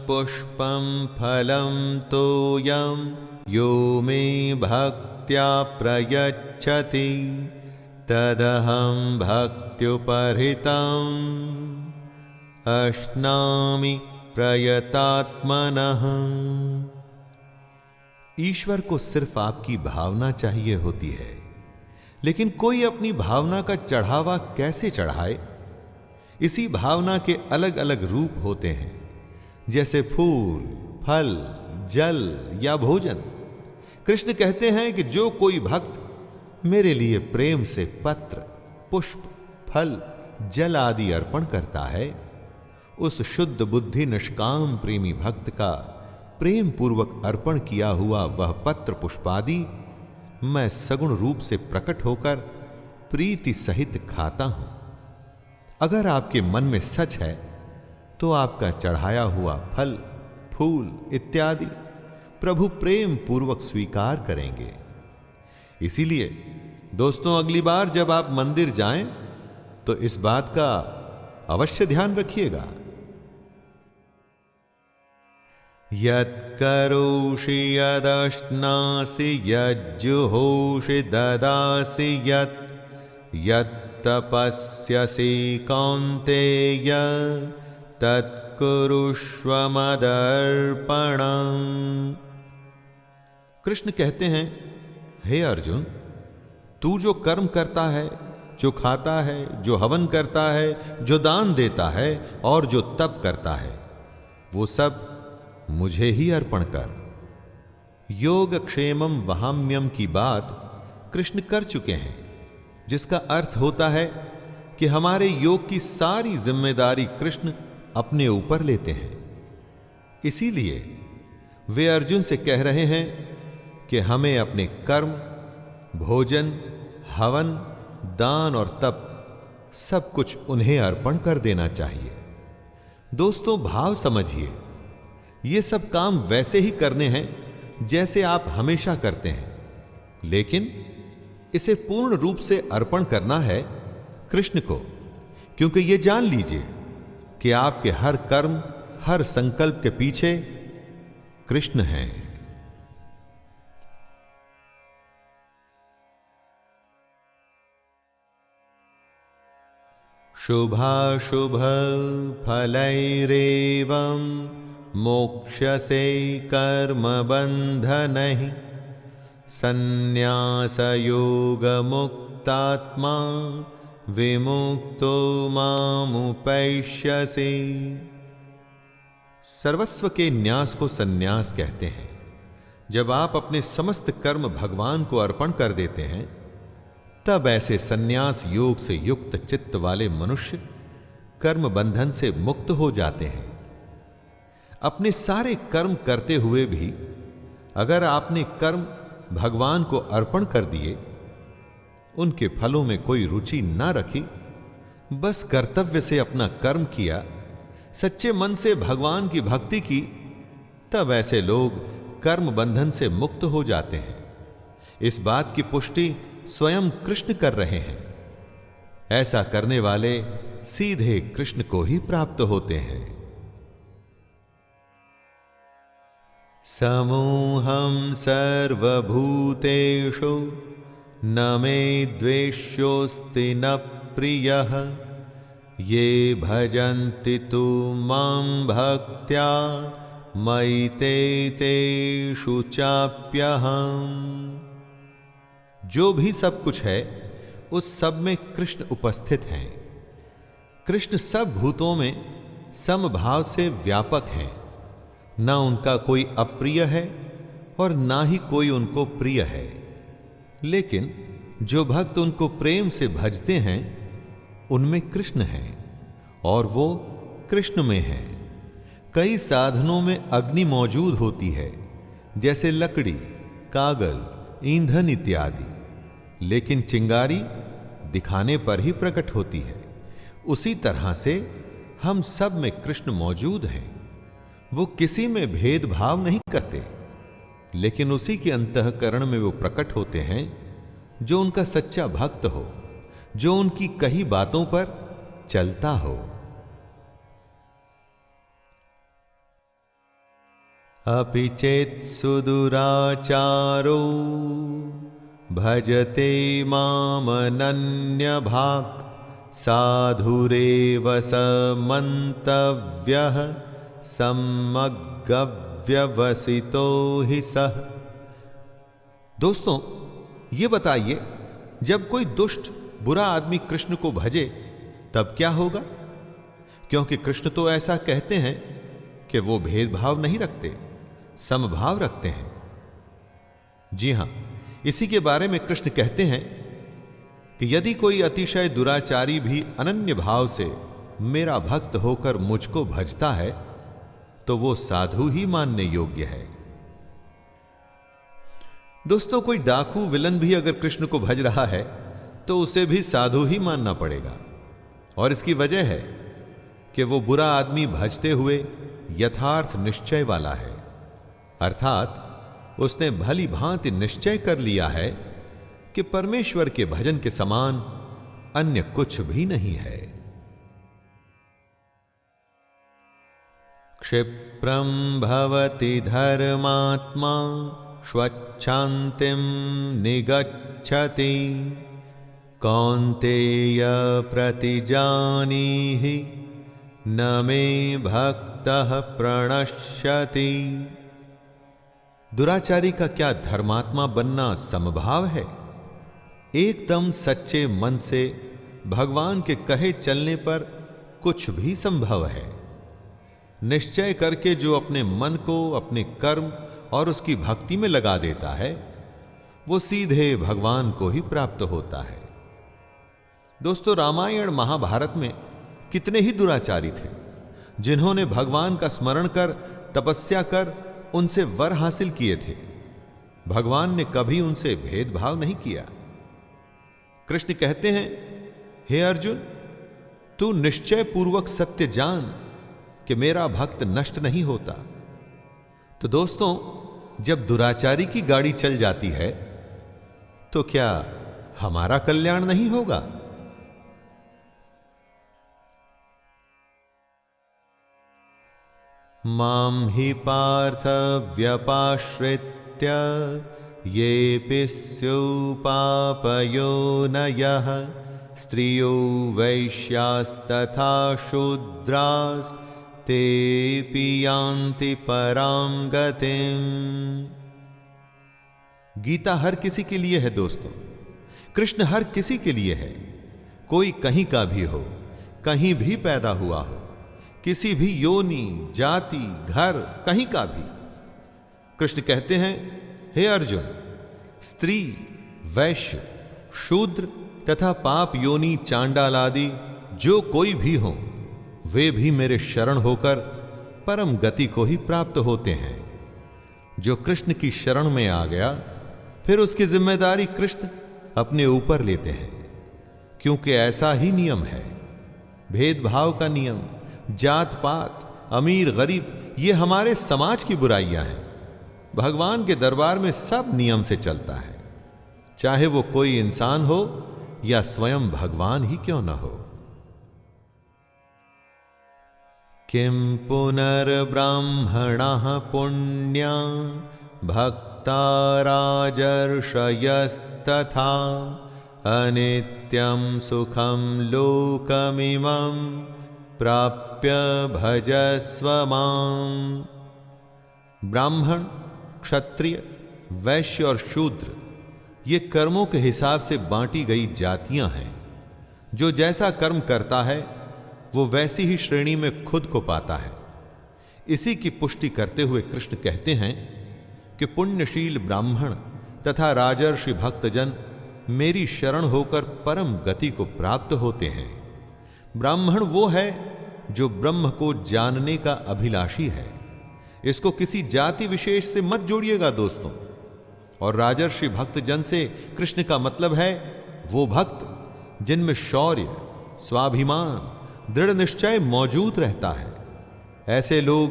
पुष्पं फलं तोयं यो मे भक्त्या प्रयच्छति तदहं भक्त्युपहृतम् अश्नामि प्रयतात्मनः। ईश्वर को सिर्फ आपकी भावना चाहिए होती है, लेकिन कोई अपनी भावना का चढ़ावा कैसे चढ़ाए? इसी भावना के अलग अलग रूप होते हैं, जैसे फूल, फल, जल या भोजन। कृष्ण कहते हैं कि जो कोई भक्त मेरे लिए प्रेम से पत्र, पुष्प, फल, जल आदि अर्पण करता है, उस शुद्ध बुद्धि निष्काम प्रेमी भक्त का प्रेम पूर्वक अर्पण किया हुआ वह पत्र पुष्पादि मैं सगुण रूप से प्रकट होकर प्रीति सहित खाता हूं। अगर आपके मन में सच है तो आपका चढ़ाया हुआ फल, फूल इत्यादि प्रभु प्रेम पूर्वक स्वीकार करेंगे। इसीलिए दोस्तों, अगली बार जब आप मंदिर जाएं तो इस बात का अवश्य ध्यान रखिएगा। यत्करोषि यदश्नासि यज्जुहोषि ददासि यत्तपस्यसि कौन्तेय तत्कुरुष्व मदर्पणम्। कृष्ण कहते हैं, हे अर्जुन, तू जो कर्म करता है, जो खाता है, जो हवन करता है, जो दान देता है और जो तप करता है, वो सब मुझे ही अर्पण कर। योग क्षेमम वहाम्यम की बात कृष्ण कर चुके हैं, जिसका अर्थ होता है कि हमारे योग की सारी जिम्मेदारी कृष्ण अपने ऊपर लेते हैं। इसीलिए वे अर्जुन से कह रहे हैं कि हमें अपने कर्म, भोजन, हवन, दान और तप सब कुछ उन्हें अर्पण कर देना चाहिए। दोस्तों, भाव समझिए, ये सब काम वैसे ही करने हैं जैसे आप हमेशा करते हैं, लेकिन इसे पूर्ण रूप से अर्पण करना है कृष्ण को, क्योंकि ये जान लीजिए कि आपके हर कर्म, हर संकल्प के पीछे कृष्ण हैं। शुभाशुभ फलैरेवं मोक्ष्यसे कर्मबन्धनैः सन्न्यासयोगमुक्तात्मा विमुक्तो मामुपैष्यसि। सर्वस्व के न्यास को सन्यास कहते हैं। जब आप अपने समस्त कर्म भगवान को अर्पण कर देते हैं, तब ऐसे सन्यास योग से युक्त चित्त वाले मनुष्य कर्म बंधन से मुक्त हो जाते हैं। अपने सारे कर्म करते हुए भी अगर आपने कर्म भगवान को अर्पण कर दिए, उनके फलों में कोई रुचि ना रखी, बस कर्तव्य से अपना कर्म किया, सच्चे मन से भगवान की भक्ति की, तब ऐसे लोग कर्म बंधन से मुक्त हो जाते हैं। इस बात की पुष्टि स्वयं कृष्ण कर रहे हैं। ऐसा करने वाले सीधे कृष्ण को ही प्राप्त होते हैं। समूहं सर्वभूतेषु न मे द्वेष्योऽस्ति न प्रियः ये भजन्ति तु मां भक्त्या मयि ते तेषु चाप्यहम्। जो भी सब कुछ है उस सब में कृष्ण उपस्थित हैं। कृष्ण सब भूतों में समभाव से व्यापक हैं। ना उनका कोई अप्रिय है और ना ही कोई उनको प्रिय है, लेकिन जो भक्त उनको प्रेम से भजते हैं उनमें कृष्ण हैं और वो कृष्ण में हैं। कई साधनों में अग्नि मौजूद होती है, जैसे लकड़ी, कागज, ईंधन इत्यादि, लेकिन चिंगारी दिखाने पर ही प्रकट होती है। उसी तरह से हम सब में कृष्ण मौजूद हैं। वो किसी में भेदभाव नहीं करते, लेकिन उसी के अंतःकरण में वो प्रकट होते हैं जो उनका सच्चा भक्त हो, जो उनकी कही बातों पर चलता हो। अपि चेत् सुदुराचारो भजते मामनन्यभाक् साधुरेव स मन्तव्यः सम्मग्गव्यवसितो हि सः। दोस्तों, ये बताइए, जब कोई दुष्ट बुरा आदमी कृष्ण को भजे तब क्या होगा? क्योंकि कृष्ण तो ऐसा कहते हैं कि वो भेदभाव नहीं रखते, समभाव रखते हैं। जी हां, इसी के बारे में कृष्ण कहते हैं कि यदि कोई अतिशय दुराचारी भी अनन्य भाव से मेरा भक्त होकर मुझको भजता है तो वो साधु ही मानने योग्य है। दोस्तों, कोई डाकू विलन भी अगर कृष्ण को भज रहा है तो उसे भी साधु ही मानना पड़ेगा। और इसकी वजह है कि वो बुरा आदमी भजते हुए यथार्थ निश्चय वाला है, अर्थात उसने भली भांति निश्चय कर लिया है कि परमेश्वर के भजन के समान अन्य कुछ भी नहीं है। क्षिप्रं भवति धर्मात्मा स्वच्छान्तिं निगच्छति कौन्तेय प्रतिजानीहि न मे भक्तः प्रणश्यति। दुराचारी का क्या धर्मात्मा बनना समभाव है? एकदम सच्चे मन से भगवान के कहे चलने पर कुछ भी संभव है। निश्चय करके जो अपने मन को अपने कर्म और उसकी भक्ति में लगा देता है वो सीधे भगवान को ही प्राप्त होता है। दोस्तों, रामायण महाभारत में कितने ही दुराचारी थे जिन्होंने भगवान का स्मरण कर तपस्या कर उनसे वर हासिल किए थे। भगवान ने कभी उनसे भेदभाव नहीं किया। कृष्ण कहते हैं, हे अर्जुन, तू निश्चय पूर्वक सत्य जान कि मेरा भक्त नष्ट नहीं होता। तो दोस्तों, जब दुराचारी की गाड़ी चल जाती है तो क्या हमारा कल्याण नहीं होगा? मां हि पार्थ व्यपाश्रित्य येऽपि स्युपापयोनयः स्त्रियो वैश्यास्तथा शूद्रास्तेऽपि यान्ति परां गतिम्। गीता हर किसी के लिए है दोस्तों। कृष्ण हर किसी के लिए है। कोई कहीं का भी हो, कहीं भी पैदा हुआ हो, किसी भी योनि, जाति, घर, कहीं का भी। कृष्ण कहते हैं, हे अर्जुन, स्त्री, वैश्य, शूद्र तथा पाप योनि चांडाल आदि जो कोई भी हो, वे भी मेरे शरण होकर परम गति को ही प्राप्त होते हैं। जो कृष्ण की शरण में आ गया फिर उसकी जिम्मेदारी कृष्ण अपने ऊपर लेते हैं, क्योंकि ऐसा ही नियम है। भेदभाव का नियम, जात पात, अमीर गरीब, ये हमारे समाज की बुराइयां हैं। भगवान के दरबार में सब नियम से चलता है, चाहे वो कोई इंसान हो या स्वयं भगवान ही क्यों न हो। किं पुनर्ब्राह्मणः पुण्या भक्ता राजर्षयस्तथा अनित्यं सुखं लोकमिमं प्राप्य भजस्व माम्। ब्राह्मण, क्षत्रिय, वैश्य और शूद्र ये कर्मों के हिसाब से बांटी गई जातियां हैं। जो जैसा कर्म करता है वो वैसी ही श्रेणी में खुद को पाता है। इसी की पुष्टि करते हुए कृष्ण कहते हैं कि पुण्यशील ब्राह्मण तथा राजर्षि भक्तजन मेरी शरण होकर परम गति को प्राप्त होते हैं। ब्राह्मण वो है जो ब्रह्म को जानने का अभिलाषी है। इसको किसी जाति विशेष से मत जोड़िएगा दोस्तों। और राजर्षि भक्तजन से कृष्ण का मतलब है वो भक्त जिनमें शौर्य, स्वाभिमान, दृढ़ निश्चय मौजूद रहता है। ऐसे लोग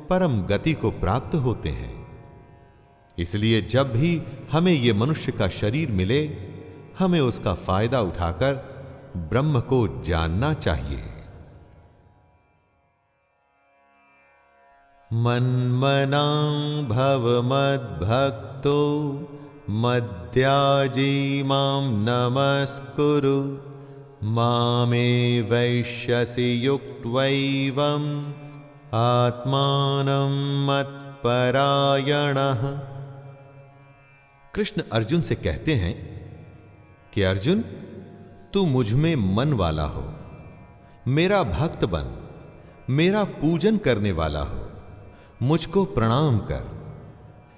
परम गति को प्राप्त होते हैं। इसलिए जब भी हमें यह मनुष्य का शरीर मिले, हमें उसका फायदा उठाकर ब्रह्म को जानना चाहिए। मन्मना भव मद्भक्तो मद्याजी मां नमस्कुरु मामे वैश्यसि युक्त्वैवम् आत्मानं मत्परायणः। कृष्ण अर्जुन से कहते हैं कि अर्जुन, तू मुझ में मन वाला हो, मेरा भक्त बन, मेरा पूजन करने वाला हो, मुझको प्रणाम कर।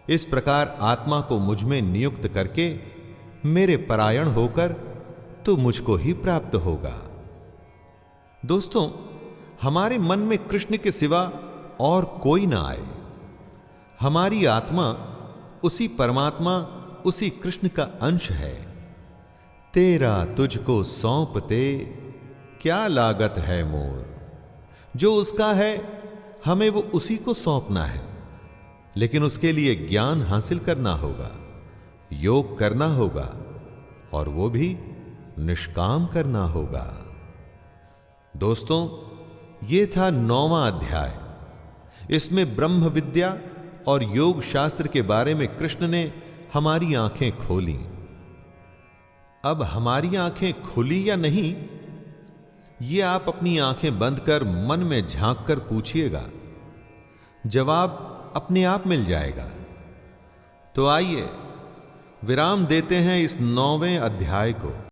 इस प्रकार आत्मा को मुझ में नियुक्त करके मेरे परायण होकर तो मुझको ही प्राप्त होगा। दोस्तों, हमारे मन में कृष्ण के सिवा और कोई ना आए। हमारी आत्मा उसी परमात्मा, उसी कृष्ण का अंश है। तेरा तुझको सौंपते क्या लागत है मोर। जो उसका है हमें वो उसी को सौंपना है, लेकिन उसके लिए ज्ञान हासिल करना होगा, योग करना होगा, और वो भी निष्काम करना होगा। दोस्तों, ये था 9वां अध्याय। इसमें ब्रह्म विद्या और योग शास्त्र के बारे में कृष्ण ने हमारी आंखें खोली। अब हमारी आंखें खुली या नहीं, ये आप अपनी आंखें बंद कर मन में झांक कर पूछिएगा, जवाब अपने आप मिल जाएगा। तो आइए विराम देते हैं इस 9वें अध्याय को।